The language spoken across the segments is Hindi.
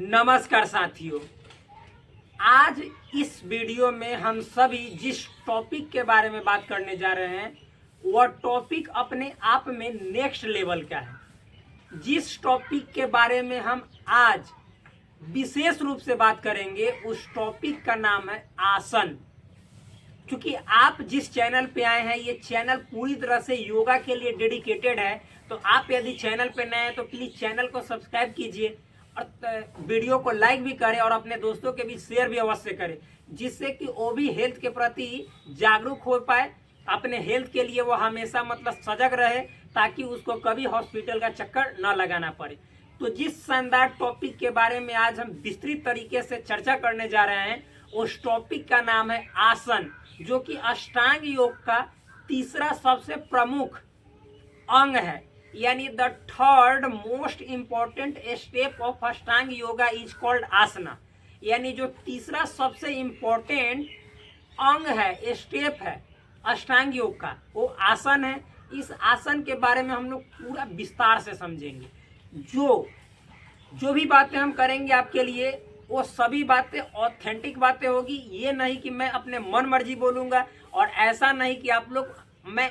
नमस्कार साथियों, आज इस वीडियो में हम सभी जिस टॉपिक के बारे में बात करने जा रहे हैं वह टॉपिक अपने आप में नेक्स्ट लेवल का है। जिस टॉपिक के बारे में हम आज विशेष रूप से बात करेंगे उस टॉपिक का नाम है आसन। क्योंकि आप जिस चैनल पे आए हैं ये चैनल पूरी तरह से योगा के लिए डेडिकेटेड है, तो आप यदि चैनल पे नए हैं तो प्लीज चैनल को सब्सक्राइब कीजिए और वीडियो को लाइक भी करें और अपने दोस्तों के बीच शेयर भी अवश्य करें, जिससे कि वो भी हेल्थ के प्रति जागरूक हो पाए। अपने हेल्थ के लिए वो हमेशा सजग रहे ताकि उसको कभी हॉस्पिटल का चक्कर न लगाना पड़े। तो जिस शानदार टॉपिक के बारे में आज हम विस्तृत तरीके से चर्चा करने जा रहे हैं उस टॉपिक का नाम है आसन, जो कि अष्टांग योग का तीसरा सबसे प्रमुख अंग है। यानी the third most important step of Ashtanga yoga is called आसना। यानी जो तीसरा सबसे इंपॉर्टेंट अंग है, स्टेप है अष्टांग योग का, वो आसन है। इस आसन के बारे में हम लोग पूरा विस्तार से समझेंगे। जो भी बातें हम करेंगे आपके लिए वो सभी बातें ऑथेंटिक बातें होगी। ये नहीं कि मैं अपने मन मर्जी बोलूंगा, और ऐसा नहीं कि आप लोग मैं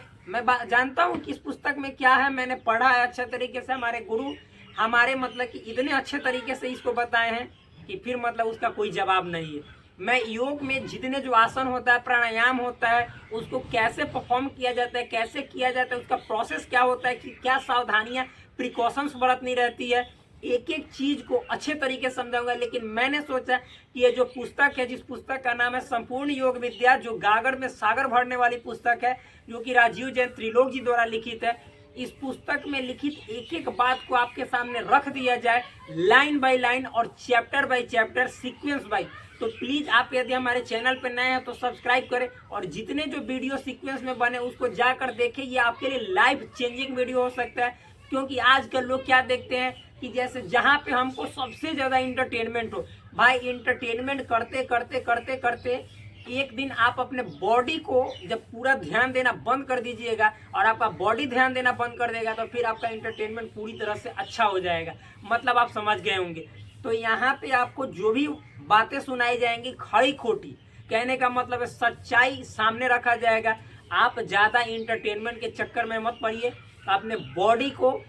जानता हूँ कि इस पुस्तक में क्या है, मैंने पढ़ा है अच्छे तरीके से। हमारे गुरु हमारे कि इतने अच्छे तरीके से इसको बताए हैं कि फिर उसका कोई जवाब नहीं है। मैं योग में जितने जो आसन होता है, प्राणायाम होता है, उसको कैसे परफॉर्म किया जाता है, कैसे किया जाता है, उसका प्रोसेस क्या होता है, कि क्या सावधानियां प्रिकॉशंस बरतनी रहती है, एक एक चीज को अच्छे तरीके से समझाऊंगा। लेकिन मैंने सोचा कि ये जो पुस्तक है, जिस पुस्तक का नाम है संपूर्ण योग विद्या, जो गागर में सागर भरने वाली पुस्तक है, जो कि राजीव जैन त्रिलोक जी द्वारा लिखित है, इस पुस्तक में लिखित एक एक बात को आपके सामने रख दिया जाए लाइन बाय लाइन और chapter by chapter, sequence by. तो प्लीज आप यदि हमारे चैनल पर नए हैं तो सब्सक्राइब करें और जितने जो वीडियो सीक्वेंस में बने उसको जाकर देखें। ये आपके लिए लाइफ चेंजिंग वीडियो हो सकता है, क्योंकि आजकल लोग क्या देखते हैं कि जैसे जहाँ पे हमको सबसे ज्यादा इंटरटेनमेंट हो, भाई इंटरटेनमेंट करते करते करते करते एक दिन आप अपने बॉडी को जब पूरा ध्यान देना बंद कर दीजिएगा और आपका बॉडी ध्यान देना बंद कर देगा तो फिर आपका इंटरटेनमेंट पूरी तरह से अच्छा हो जाएगा। आप समझ गए होंगे। तो यहाँ पे आपको जो भी बातें सुनाई जाएंगी खड़ी खोटी, कहने का मतलब है सच्चाई सामने रखा जाएगा। आप ज्यादा इंटरटेनमेंट के चक्कर में मत पड़िए। अपने बॉडी को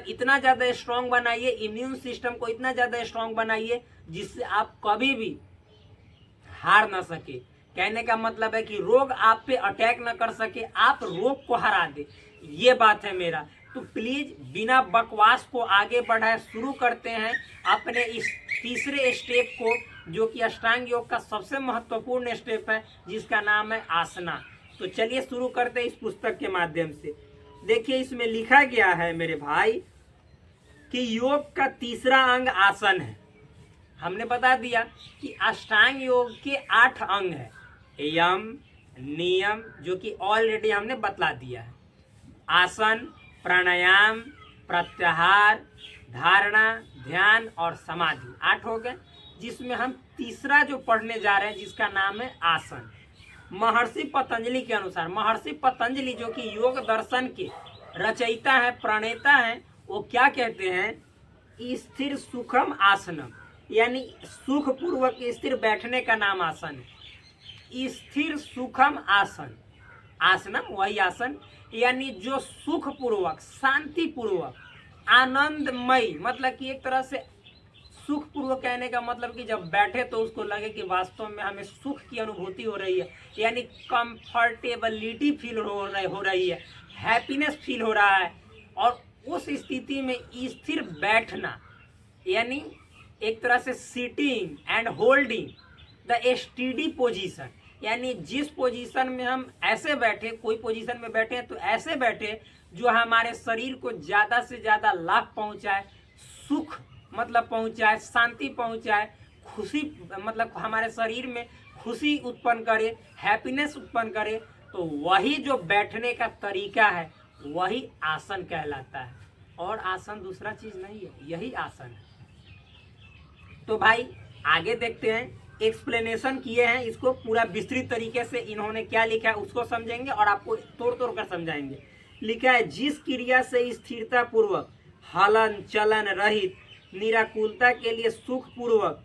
इतना ज्यादा स्ट्रांग बनाइए, इम्यून सिस्टम को इतना ज्यादा स्ट्रांग बनाइए जिससे आप कभी भी हार ना सके। कहने का मतलब है कि रोग आप पे अटैक ना कर सके, आप रोग को हरा दे, ये बात है मेरा। तो प्लीज बिना बकवास को आगे बढ़ाए शुरू करते हैं अपने इस तीसरे स्टेप को, जो कि अष्टांग योग का सबसे महत्वपूर्ण स्टेप है, जिसका नाम है आसना। तो चलिए शुरू करते हैं इस पुस्तक के माध्यम से। देखिए इसमें लिखा गया है मेरे भाई कि योग का तीसरा अंग आसन है। हमने बता दिया कि अष्टांग योग के 8 अंग है, यम नियम, जो कि ऑलरेडी हमने बतला दिया है। आसन, प्राणायाम, प्रत्याहार, धारणा, ध्यान और समाधि 8 हो गए, जिसमें हम तीसरा जो पढ़ने जा रहे हैं जिसका नाम है आसन। महर्षि पतंजलि के अनुसार, महर्षि पतंजलि जो कि योग दर्शन के रचयिता है, प्रणेता है, वो क्या कहते हैं, स्थिर सुखम आसनम, यानी सुख पूर्वक स्थिर बैठने का नाम आसन है। स्थिर सुखम आसन, आसनम वही आसन, यानी जो सुख पूर्वक, शांति पूर्वक, आनंदमय, कि एक तरह से सुख पूर्वक कहने का मतलब कि जब बैठे तो उसको लगे कि वास्तव में हमें सुख की अनुभूति हो रही है, यानी कंफर्टेबिलिटी फील हो रही है, हैप्पीनेस फील हो रहा है। और उस स्थिति में स्थिर बैठना, यानी एक तरह से sitting and holding the study position, यानी जिस पोजीशन में हम ऐसे बैठे, कोई पोजीशन में बैठे हैं तो ऐसे बैठे जो हमारे शरीर को ज़्यादा से ज़्यादा लाभ पहुंचाए, सुख पहुंचाए, शांति पहुंचाए, खुशी हमारे शरीर में खुशी उत्पन्न करे, हैप्पीनेस उत्पन्न करे। तो वही जो बैठने का तरीका है वही आसन कहलाता है, और आसन दूसरा चीज नहीं है, यही आसन है। तो भाई आगे देखते हैं, एक्सप्लेनेशन किए हैं, इसको पूरा विस्तृत तरीके से इन्होंने क्या लिखा है उसको समझेंगे और आपको तोड़ तोड़ कर समझाएंगे। लिखा है जिस क्रिया से स्थिरता पूर्वक हलन चलन रहित निराकुलता के लिए सुखपूर्वक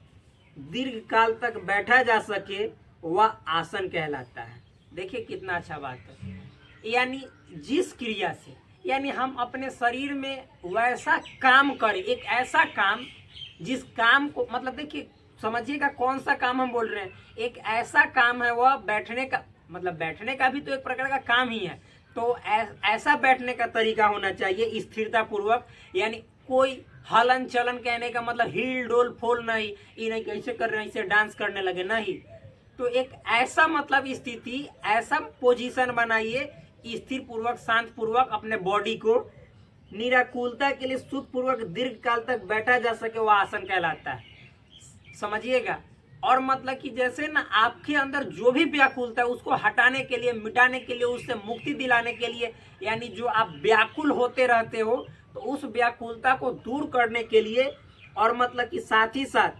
दीर्घ काल तक बैठा जा सके वह आसन कहलाता है। देखिए कितना अच्छा बात है। यानी जिस क्रिया से, यानी हम अपने शरीर में वैसा काम करें, एक ऐसा काम जिस काम को, मतलब देखिए समझिएगा कौन सा काम हम बोल रहे हैं। एक ऐसा काम है वह बैठने का, मतलब बैठने का भी तो एक प्रकार का काम ही है। तो ऐसा बैठने का तरीका होना चाहिए स्थिरता पूर्वक, यानी कोई हलन चलन, कहने का मतलब हिल डोल फोल नहीं, ये नहीं कैसे कर रहे हैं इसे डांस करने लगे, नहीं। तो एक ऐसा मतलब स्थिति, ऐसा पोजीशन बनाइए स्थिर पूर्वक, शांत पूर्वक अपने बॉडी को निराकुलता के लिए सुखपूर्वक दीर्घ काल तक बैठा जा सके, वह आसन कहलाता है। समझिएगा। और मतलब कि जैसे ना आपके अंदर जो भी व्याकुलता है उसको हटाने के लिए, मिटाने के लिए, उससे मुक्ति दिलाने के लिए, यानी जो आप व्याकुल होते रहते हो तो उस व्याकुलता को दूर करने के लिए, और मतलब कि साथ ही साथ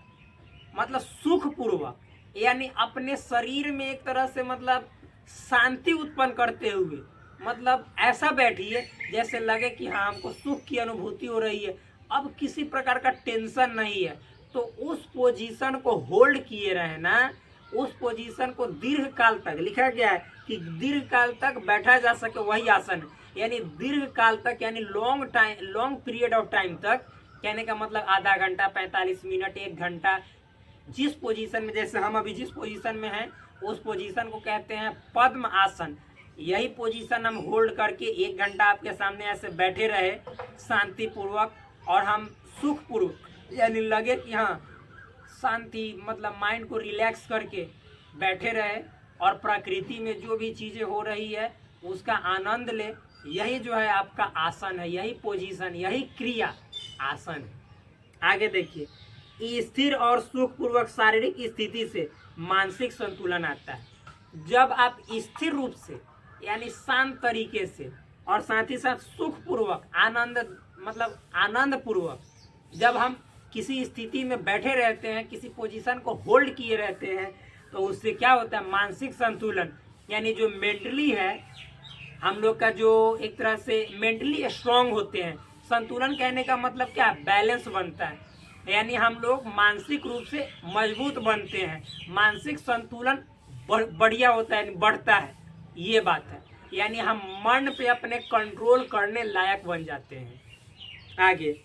मतलब सुखपूर्वक, यानी अपने शरीर में एक तरह से मतलब शांति उत्पन्न करते हुए, मतलब ऐसा बैठिए जैसे लगे कि हाँ हमको सुख की अनुभूति हो रही है, अब किसी प्रकार का टेंशन नहीं है। तो उस पोजीशन को होल्ड किए रहना, उस पोजीशन को दीर्घ काल तक, लिखा गया है कि दीर्घ काल तक बैठा जा सके वही आसन है। यानी दीर्घ काल तक, यानी long time, long period of time तक, कहने का मतलब आधा घंटा, 45 मिनट, 1 घंटा, जिस पोजीशन में, जैसे हम अभी जिस पोजीशन में हैं उस पोजीशन को कहते हैं पद्म आसन। यही पोजीशन हम होल्ड करके 1 घंटा आपके सामने ऐसे बैठे रहे शांति पूर्वक, और हम सुखपूर्वक, यानी लगे कि हाँ शांति, मतलब माइंड को रिलैक्स करके बैठे रहे और प्रकृति में जो भी चीज़ें हो रही है उसका आनंद ले। यही जो है आपका आसन है, यही पोजीशन, यही क्रिया आसन है। आगे देखिए, स्थिर और सुखपूर्वक शारीरिक स्थिति से मानसिक संतुलन आता है। जब आप स्थिर रूप से, यानी शांत तरीके से, और साथ ही साथ सुखपूर्वक, आनंद, मतलब आनंद पूर्वक जब हम किसी स्थिति में बैठे रहते हैं, किसी पोजीशन को होल्ड किए रहते हैं, तो उससे क्या होता है, मानसिक संतुलन, यानी जो मेंटली है हम लोग का, जो एक तरह से मेंटली स्ट्रांग होते हैं। संतुलन कहने का मतलब क्या, बैलेंस बनता है, यानी हम लोग मानसिक रूप से मजबूत बनते हैं, मानसिक संतुलन बढ़िया होता है, बढ़ता है, ये बात है। यानी हम मन पे अपने कंट्रोल करने लायक बन जाते हैं। आगे,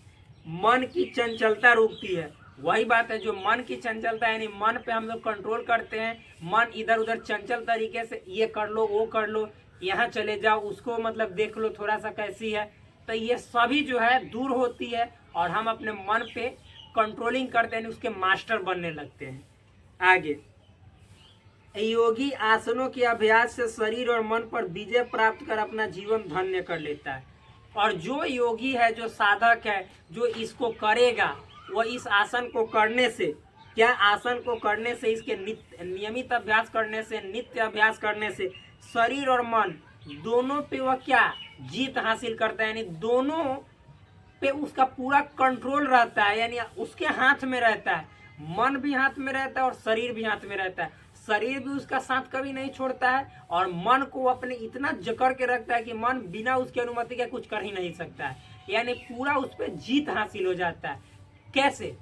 मन की चंचलता रुकती है। वही बात है, जो मन की चंचलता, यानी मन पे हम लोग कंट्रोल करते हैं, मन इधर उधर चंचल तरीके से ये कर लो, वो कर लो, यहाँ चले जाओ, उसको मतलब देख लो थोड़ा सा कैसी है, तो ये सभी जो है दूर होती है और हम अपने मन पे कंट्रोलिंग करते हैं, उसके मास्टर बनने लगते हैं। आगे, योगी आसनों के अभ्यास से शरीर और मन पर विजय प्राप्त कर अपना जीवन धन्य कर लेता है। और जो योगी है, जो साधक है, जो इसको करेगा, वह इस आसन को करने से, क्या आसन को करने से, इसके नियमित अभ्यास करने से, नित्य अभ्यास करने से शरीर और मन दोनों पे वह क्या जीत हासिल करता है, यानी दोनों पे उसका पूरा कंट्रोल रहता है, यानी उसके हाथ में रहता है, मन भी हाथ में रहता है और शरीर भी हाथ में रहता है। शरीर भी उसका साथ कभी नहीं छोड़ता है और मन को अपने इतना जकड़ के रखता है कि मन बिना उसकी अनुमति के कुछ कर ही नहीं सकता है, यानी पूरा उस पर जीत हासिल हो जाता है। कैसे?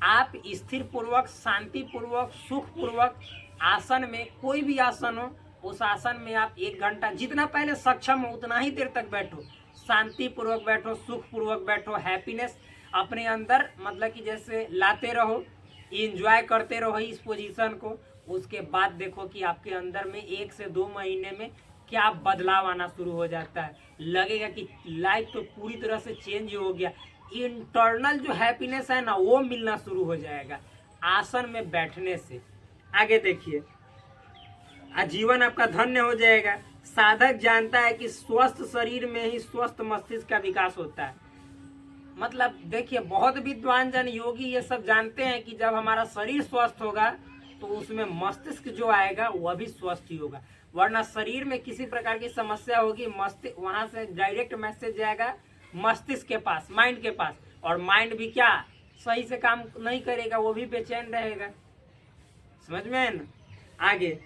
आप स्थिर पूर्वक, शांति पूर्वक, सुख पूर्वक आसन में, कोई भी आसन हो, उस आसन में आप 1 घंटा, जितना पहले सक्षम हो उतना ही देर तक बैठो, शांति पूर्वक बैठो, सुख पूर्वक बैठो, हैप्पीनेस अपने अंदर मतलब कि जैसे लाते रहो, इंजॉय करते रहो इस पोजीशन को। उसके बाद देखो कि आपके अंदर में 1 से 2 महीने में क्या बदलाव आना शुरू हो जाता है, लगेगा कि लाइफ तो पूरी तरह से चेंज हो गया, इंटरनल जो हैप्पीनेस है ना वो मिलना शुरू हो जाएगा आसन में बैठने से। आगे देखिए, जीवन आपका धन्य हो जाएगा। साधक जानता है कि स्वस्थ शरीर में ही स्वस्थ मस्तिष्क का विकास होता है। मतलब देखिए, बहुत विद्वान जन, योगी ये सब जानते हैं कि जब हमारा शरीर स्वस्थ होगा तो उसमें मस्तिष्क जो आएगा वह भी स्वस्थ ही होगा, वरना शरीर में किसी प्रकार की समस्या होगी, मस्तिष्क वहां से डायरेक्ट मैसेज जाएगा मस्तिष्क के पास, माइंड के पास, और माइंड भी क्या सही से काम नहीं करेगा, वो भी बेचैन रहेगा। समझ में है ना? आगे,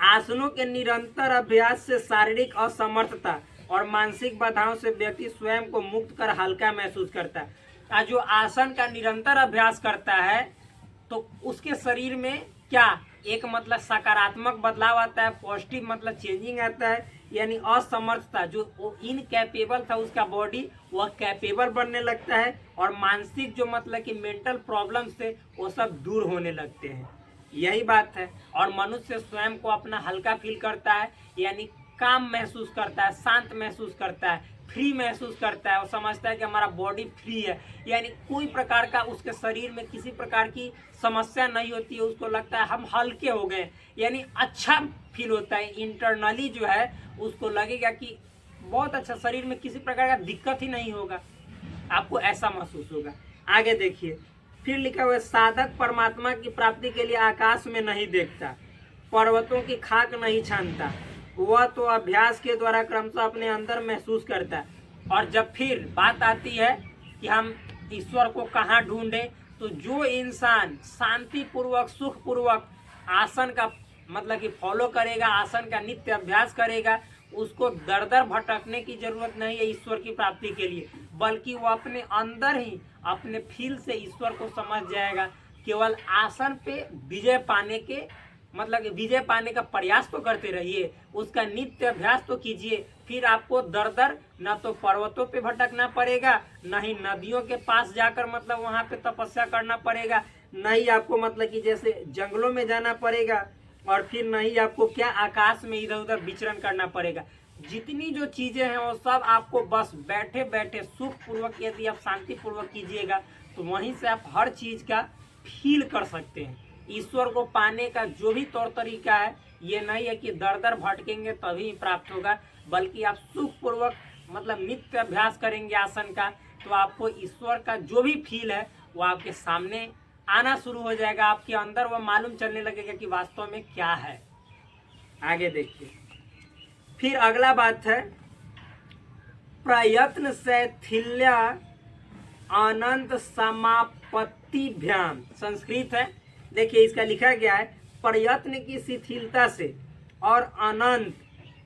आसनों के निरंतर अभ्यास से शारीरिक असमर्थता और मानसिक बाधाओं से व्यक्ति स्वयं को मुक्त कर हल्का महसूस करता है। आज जो आसन का निरंतर अभ्यास करता है तो उसके शरीर में क्या एक मतलब सकारात्मक बदलाव आता है, पॉजिटिव मतलब चेंजिंग आता है, यानी असमर्थता जो वो इनकैपेबल था उसका बॉडी वह कैपेबल बनने लगता है, और मानसिक जो मतलब कि मेंटल प्रॉब्लम्स थे वो सब दूर होने लगते हैं। यही बात है। और मनुष्य स्वयं को अपना हल्का फील करता है, यानी काम महसूस करता है, शांत महसूस करता है, फ्री महसूस करता है। वो समझता है कि हमारा बॉडी फ्री है, यानी कोई प्रकार का उसके शरीर में किसी प्रकार की समस्या नहीं होती है। उसको लगता है हम हल्के हो गए, यानी अच्छा फील होता है इंटरनली जो है। उसको लगेगा कि बहुत अच्छा, शरीर में किसी प्रकार का दिक्कत ही नहीं होगा, आपको ऐसा महसूस होगा। आगे देखिए, फिर लिखा हुआ है साधक परमात्मा की प्राप्ति के लिए आकाश में नहीं देखता, पर्वतों की खाक नहीं छानता, वह तो अभ्यास के द्वारा क्रमशः अपने अंदर महसूस करता है। और जब फिर बात आती है कि हम ईश्वर को कहाँ ढूंढें, तो जो इंसान शांति पूर्वक सुख पूर्वक आसन का मतलब कि फॉलो करेगा, आसन का नित्य अभ्यास करेगा, उसको दर दर भटकने की जरूरत नहीं है ईश्वर की प्राप्ति के लिए, बल्कि वो अपने अंदर ही अपने फील से ईश्वर को समझ जाएगा। केवल आसन पे विजय पाने के मतलब विजय पाने का प्रयास तो करते रहिए, उसका नित्य अभ्यास तो कीजिए, फिर आपको दर दर न तो पर्वतों पे भटकना पड़ेगा, न ही नदियों के पास जाकर मतलब वहां पे तपस्या करना पड़ेगा, न ही आपको मतलब कि जैसे जंगलों में जाना पड़ेगा, और फिर न ही आपको क्या आकाश में इधर उधर विचरण करना पड़ेगा। जितनी जो चीजें हैं वो सब आपको बस बैठे बैठे सुख पूर्वक यदि आप शांति पूर्वक कीजिएगा तो वहीं से आप हर चीज का फील कर सकते हैं। ईश्वर को पाने का जो भी तौर तरीका है ये नहीं है कि दर दर भटकेंगे तभी प्राप्त होगा, बल्कि आप सुख पूर्वक मतलब नित्य अभ्यास करेंगे आसन का, तो आपको ईश्वर का जो भी फील है वो आपके सामने आना शुरू हो जाएगा, आपके अंदर वो मालूम चलने लगेगा कि वास्तव में क्या है। आगे देखिए, फिर अगला बात है प्रयत्न शैथिल्य अनंत समापत्तिभ्याम, संस्कृत है। देखिए इसका लिखा गया है प्रयत्न की शिथिलता से और अनंत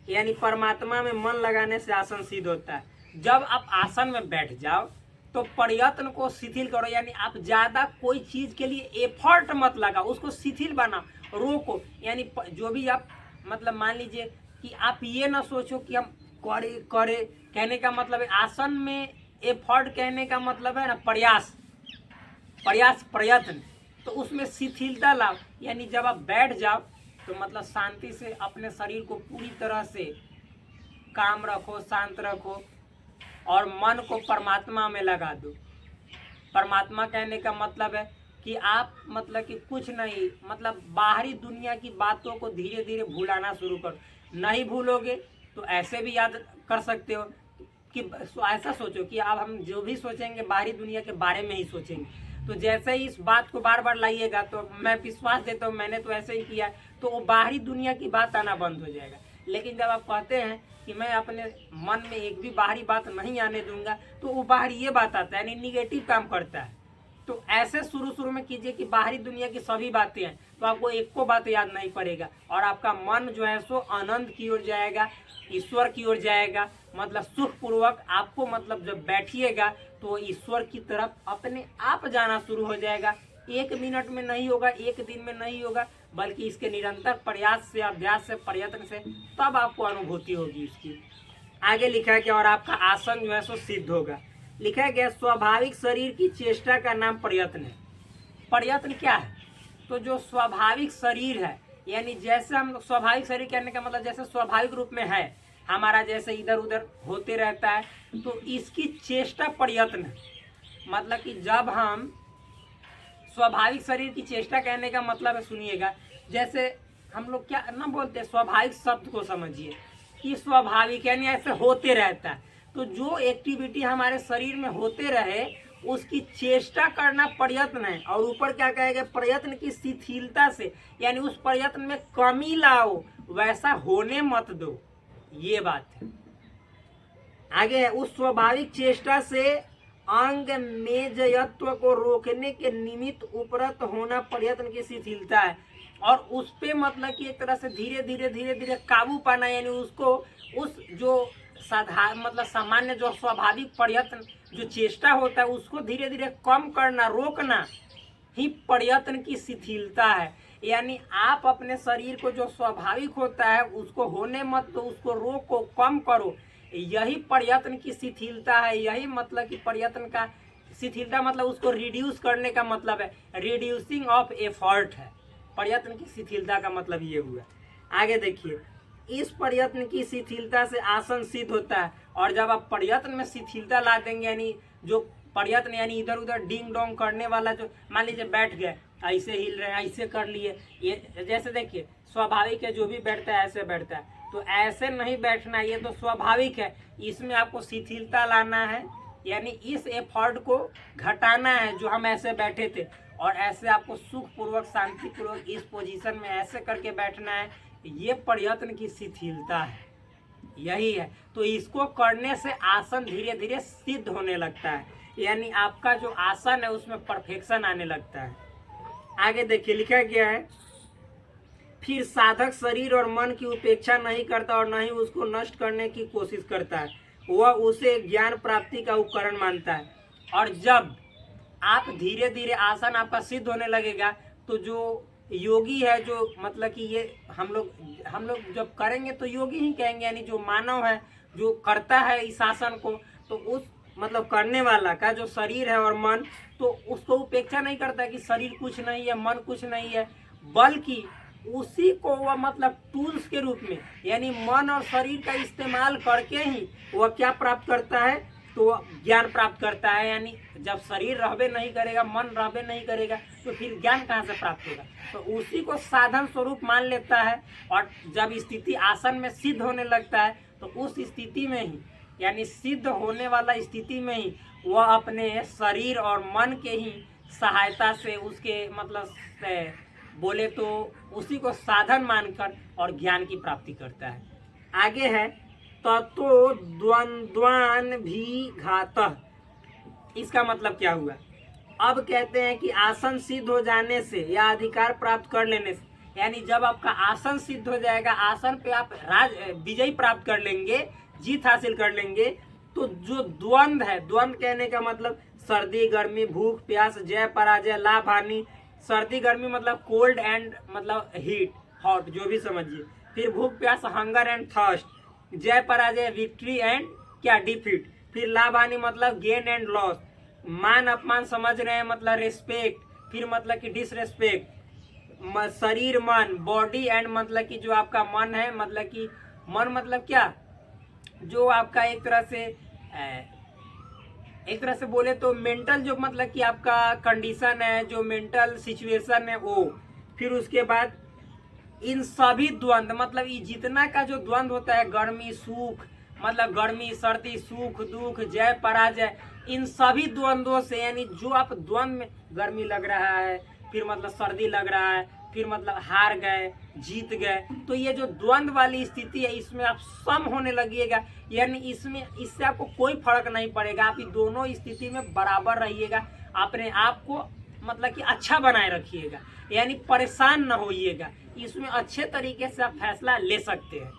यानी परमात्मा में मन लगाने से आसन सिद्ध होता है। जब आप आसन में बैठ जाओ तो प्रयत्न को शिथिल करो, यानी आप ज्यादा कोई चीज के लिए एफर्ट मत लगाओ, उसको शिथिल बनाओ, रोको। यानी जो भी आप मतलब मान लीजिए कि आप ये ना सोचो कि हम करे करे, कहने का मतलब है आसन में एफर्ट कहने का मतलब है ना प्रयास, प्रयत्न, तो उसमें शिथिलता लाओ। यानी जब आप बैठ जाओ तो मतलब शांति से अपने शरीर को पूरी तरह से काम रखो, शांत रखो और मन को परमात्मा में लगा दो। परमात्मा कहने का मतलब है कि आप मतलब कि कुछ नहीं, मतलब बाहरी दुनिया की बातों को धीरे धीरे भुलाना शुरू करो। नहीं भूलोगे तो ऐसे भी याद कर सकते हो कि ऐसा सोचो कि अब हम जो भी सोचेंगे बाहरी दुनिया के बारे में ही सोचेंगे, तो जैसे ही इस बात को बार बार लाइएगा तो मैं विश्वास देता हूँ मैंने तो ऐसे ही किया, तो वो बाहरी दुनिया की बात आना बंद हो जाएगा। लेकिन जब आप कहते हैं कि मैं अपने मन में एक भी बाहरी बात नहीं आने दूंगा, तो वो बाहरी ये बात आता है, यानी निगेटिव काम करता है। तो ऐसे शुरू में कीजिए कि बाहरी दुनिया की सभी बातें हैं, तो आपको एक को बात याद नहीं पड़ेगा और आपका मन जो है सो आनंद की ओर जाएगा, ईश्वर की ओर जाएगा। मतलब सुख पूर्वक आपको मतलब जब बैठिएगा तो ईश्वर की तरफ अपने आप जाना शुरू हो जाएगा। 1 मिनट में नहीं होगा, 1 दिन में नहीं होगा, बल्कि इसके निरंतर प्रयास से, अभ्यास से, प्रयत्न से तब आपको अनुभूति होगी इसकी। आगे लिखा है कि और आपका आसन जो है सो सिद्ध होगा। लिखा गया स्वाभाविक शरीर की चेष्टा का नाम प्रयत्न है। प्रयत्न क्या है? तो जो स्वाभाविक शरीर है, यानी जैसे हम स्वाभाविक शरीर कहने का मतलब जैसे स्वाभाविक रूप में है हमारा, जैसे इधर उधर होते रहता है, तो इसकी चेष्टा प्रयत्न है। मतलब कि जब हम स्वाभाविक शरीर की चेष्टा कहने का मतलब है, सुनिएगा, जैसे हम लोग क्या ना बोलते हैं, स्वाभाविक शब्द को समझिए कि स्वाभाविक यानी ऐसे होते रहता है। तो जो एक्टिविटी हमारे शरीर में होते रहे उसकी चेष्टा करना प्रयत्न है। और ऊपर क्या कहेगा, प्रयत्न की शिथिलता से, यानी उस प्रयत्न में कमी लाओ, वैसा होने मत दो, ये बात है। आगे है उस स्वाभाविक चेष्टा से अंग मेजयत्व को रोकने के निमित्त उपरत होना प्रयत्न की शिथिलता है। और उस पे मतलब कि एक तरह से धीरे धीरे काबू पाना, यानी उसको उस जो साधारण मतलब सामान्य जो स्वाभाविक प्रयत्न जो चेष्टा होता है उसको धीरे धीरे कम करना, रोकना ही प्रयत्न की शिथिलता है। यानी आप अपने शरीर को जो स्वाभाविक होता है उसको होने मत दो, उसको रोको, कम करो, यही प्रयत्न की शिथिलता है। यही मतलब कि प्रयत्न का शिथिलता मतलब उसको रिड्यूस करने का मतलब है, रिड्यूसिंग ऑफ एफर्ट है। प्रयत्न की शिथिलता का मतलब ये हुआ। आगे देखिए, इस प्रयत्न की शिथिलता से आसन सिद्ध होता है। और जब आप प्रयत्न में शिथिलता ला देंगे, यानी जो प्रयत्न यानी इधर उधर डिंग डोंग करने वाला, जो मान लीजिए बैठ गए, ऐसे हिल रहे हैं, ऐसे कर लिए, ये जैसे देखिए स्वाभाविक है, जो भी बैठता है ऐसे बैठता है, तो ऐसे नहीं बैठना, ये तो स्वाभाविक है। इसमें आपको शिथिलता लाना है, यानी इस एफर्ट को घटाना है जो हम ऐसे बैठे थे, और ऐसे आपको सुखपूर्वक शांतिपूर्वक इस पोजीशन में ऐसे करके बैठना है। ये प्रयत्न की शिथिलता है, यही है। तो इसको करने से आसन धीरे धीरे सिद्ध होने लगता है, यानी आपका जो आसन है उसमें परफेक्शन आने लगता है। आगे देखिए लिखा गया है, फिर साधक शरीर और मन की उपेक्षा नहीं करता और न ही उसको नष्ट करने की कोशिश करता है, वह उसे ज्ञान प्राप्ति का उपकरण मानता है। और जब आप धीरे धीरे आसन आपका सिद्ध होने लगेगा, तो जो योगी है, जो मतलब कि ये हम लोग जब करेंगे तो योगी ही कहेंगे, यानी जो मानव है जो करता है इस आसन को, तो उस मतलब करने वाला का जो शरीर है और मन, तो उसको उपेक्षा नहीं करता कि शरीर कुछ नहीं है, मन कुछ नहीं है, बल्कि उसी को वह मतलब टूल्स के रूप में, यानी मन और शरीर का इस्तेमाल करके ही वह क्या प्राप्त करता है, तो वह ज्ञान प्राप्त करता है। यानी जब शरीर रहबे नहीं करेगा, मन रहबे नहीं करेगा, तो फिर ज्ञान कहाँ से प्राप्त होगा। तो उसी को साधन स्वरूप मान लेता है, और जब स्थिति आसन में सिद्ध होने लगता है, तो उस स्थिति में ही, यानी सिद्ध होने वाला स्थिति में ही वह अपने शरीर और मन के ही सहायता से, उसके मतलब से बोले तो उसी को साधन मानकर और ज्ञान की प्राप्ति करता है। आगे है, ततो द्वंद्वान भी घातः। इसका मतलब क्या हुआ? अब कहते हैं कि आसन सिद्ध हो जाने से या अधिकार प्राप्त कर लेने से, यानी जब आपका आसन सिद्ध हो जाएगा, आसन पे आप विजय प्राप्त कर लेंगे, जीत हासिल कर लेंगे, तो जो द्वंद है, द्वंद कहने का मतलब सर्दी गर्मी, भूख प्यास, जय पराजय, लाभ हानि। सर्दी गर्मी मतलब कोल्ड एंड मतलब हीट, हॉट, जो भी समझिए। फिर भूख प्यास, हंगर एंड थर्स्ट। जय पराजय, विक्ट्री एंड क्या, डिफीट। फिर लाभ हानि मतलब गेन एंड लॉस। मान अपमान समझ रहे हैं मतलब रेस्पेक्ट, फिर मतलब कि डिसरेस्पेक्ट। शरीर मन, बॉडी एंड मतलब कि जो आपका मन है, मतलब कि मन मतलब क्या, जो आपका एक तरह से बोले तो मेंटल, जो मतलब कि आपका कंडीशन है, जो मेंटल सिचुएशन है वो। फिर उसके बाद इन सभी द्वंद मतलब ये जितना का जो द्वंद होता है, गर्मी सुख मतलब गर्मी सर्दी, सुख दुख, जय पराजय, इन सभी द्वंद्वों से, यानी जो आप द्वंद में गर्मी लग रहा है, फिर मतलब सर्दी लग रहा है, फिर मतलब हार गए, जीत गए, तो ये जो द्वंद वाली स्थिति है इसमें आप सम होने लगिएगा, यानी इससे आपको कोई फर्क नहीं पड़ेगा। आप दोनों स्थिति में बराबर रहिएगा, अपने आप को मतलब कि अच्छा बनाए रखिएगा, यानी परेशान न होइएगा, इसमें अच्छे तरीके से आप फैसला ले सकते हैं।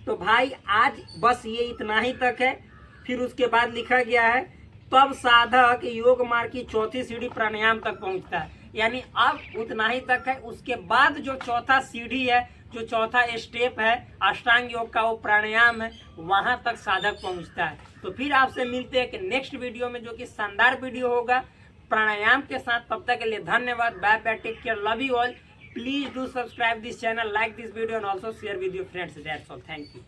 तो भाई आज बस ये इतना ही तक है। फिर उसके बाद लिखा गया है, तब साधक योग मार्ग की चौथी सीढ़ी प्राणायाम तक पहुंचता है, यानी अब उतना ही तक है। उसके बाद जो चौथा सीढ़ी है, जो चौथा स्टेप है अष्टांग योग का, वो प्राणायाम है, वहां तक साधक पहुंचता है। तो फिर आपसे मिलते हैं कि नेक्स्ट वीडियो में, जो कि शानदार वीडियो होगा प्राणायाम के साथ। तब तक के लिए धन्यवाद, bye bye, take care, love you all. Please do subscribe this channel, like this video and also share with your friends. That's all, thank you.